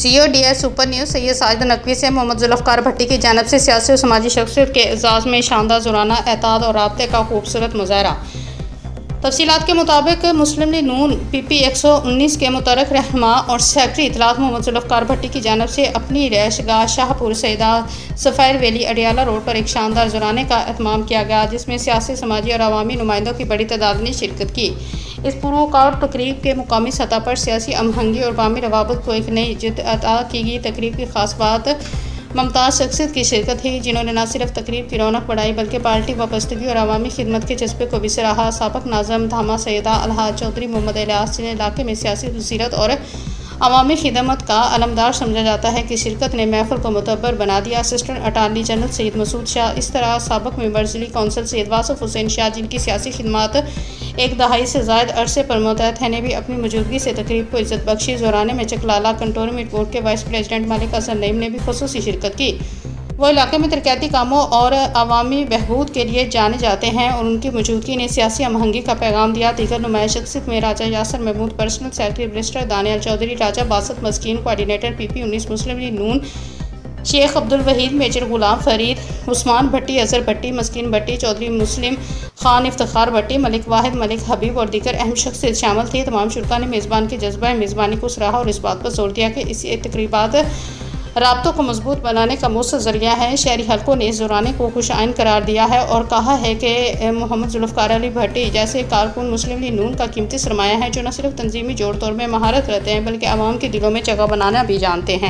CODS super news Syed Sajid Naqvi से मोहम्मद जुल्फ़कार भट्टी की जानिब से सियासी और समाजी शख्सियत के एजाज़ में शानदार ज़ुराना एहतियात और राब्ते का खूबसूरत मुज़ाहरा। तफसीलात के मुताबिक मुस्लिम लीग नून PP 119 के मुतरक रहनुमा और सेक्रेटरी इतलात मोहम्मद जुल्फ़कार भट्टी की जानिब से अपनी रिहाइशगाह शाहपुर सईदा सफ़ैर वैली अडियाला रोड पर एक शानदार ज़ुराने का एहतमाम किया गया, जिसमें सियासी, समाजी और अवामी नुमाइंदों की बड़ी तादाद ने शिरकत की। इस पुरवकार तकरीब के मुकामी सतह पर सियासी हमहंगी और बामी रवाबत को एक नई जिद अता की गई। तकरीब की खास बात मुमताज़ शख्सियत की शिरकत थी, जिन्होंने न सिर्फ तकरीब की रौनक बढ़ाई बल्कि पार्टी वाबस्तगी और अवामी खिदमत के जज्बे को भी सराहा। साबिक़ नाज़िम धामा सैयदा अलहाज चौधरी मोहम्मद इलियास, जिन्हें इलाके में सियासी बसीरत और अवामी खिदमत का अलमदार समझा जाता है, की शिरकत ने महफिल को मुतबर बना दिया। Assistant attorney general Syed Masood Shah, इस तरह साबिक़ मेंबर ज़िली कौंसिल सैयद वासिफ हुसैन शाह, जिनकी सियासी खिदमत एक दहाई से ज़ायद अरसे पर मुतहद है, ने भी अपनी मौजूदगी से तकरीब को इज़्ज़त बख्शी। ज़ुराने में चकलाला कंटोनमेंट बोर्ड के वाइस प्रेसिडेंट मलिक अजहर नईम ने भी खुसूसी शिरकत की। वो इलाके में तरक्याती कामों और अवामी बहबूद के लिए जाने जाते हैं और उनकी मौजूदगी ने सियासी हमहंगी का पैगाम दिया। दीगर नुमाया शख्सियत में Raja Yasir Mahmood, personal secretary barrister Daniyal Chaudhry, Raja Basit Maskeen, coordinator PP 19 Muslim League Noon Sheikh Abdul Waheed, major Ghulam Farid, Usman Bhatti, Azhar Bhatti, Maskeen Bhatti, Chaudhry Muslim Khan, Iftikhar Bhatti, Malik Wahid, Malik Habib और दीगर अहम शख्सियत शामिल थी। तमाम शुरा ने मेज़बान के जज्बा मेज़बानी को सराहा और इस बात पर जोर दिया कि इस तकरीबात राब्तों को मजबूत बनाने का मौसर ज़रिया है। शहरी हलकों ने इस ज़ुराने को खुशआइन करार दिया है और कहा है कि मोहम्मद जुल्फ़कार अली भट्टी जैसे कारकुन मुस्लिम लीग नून का कीमती सरमाया है, जो न सिर्फ तंजीमी जोड़ तोड़ में महारत रखते हैं बल्कि आवाम के दिलों में जगह बनाना भी जानते हैं।